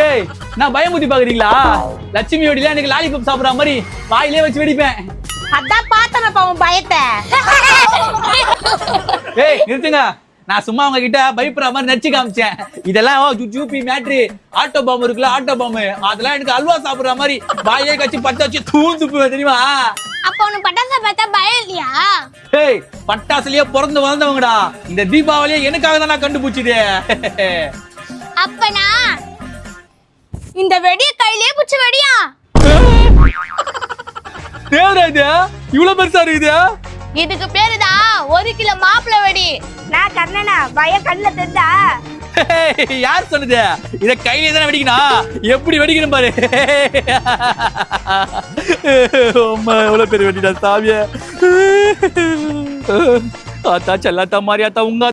ஏய் நான் பயமுத்தி பாக்குறீங்களா? லட்சுமி வெடிலாம் எனக்கு லாலிபப் சாப்பிடுற மாதிரி வாயிலே வச்சு வெடிப்பேன். அதான் பார்த்தனப்பா உன் பயத்தை. ஏய் நிறுத்துங்க. நான் சும்மா அவங்க கிட்ட பயப்படுற மாதிரி நடிச்சு காமிச்சேன். இதெல்லாம் ஜூபி மேட்ரு ஆட்டோ பாம்பு இருக்குல்ல, ஆட்டோ பாம்பு அதெல்லாம் எனக்கு அல்வா சாப்பிடுற மாதிரி வாயிலே கட்சி பத்த வச்சு தூந்து தெரியுமா? அப்ப உனக்கு பட்டாசு பார்த்தா பயம் இல்லையா? ஏய் பட்டாசுலயே பிறந்து வளர்ந்தவங்கடா. இந்த தீபாவளியை எனக்காக தான் நான் கண்டுபிடிச்சது. அப்பனா இந்த வெடிய கையிலே புடிச்ச வெடியா? தேவராஜ் இவ்வளவு பெருசா இருக்குது. இதுக்கு பேருதான் 1 கிலோ மாப்பிளை வெடி. நான் கண்ணனா பயம் கண்ணுல தெரிந்தா? யார் சொன்னது? இத கையிலே தானே வெடிக்கணும். எப்படி வெடிக்கணும் பாரு. அம்மா எவ்வளவு பெரிய வெடிடா சாமியே. ஆத்தா செல்லாத்தா மாரியாத்தா உங்க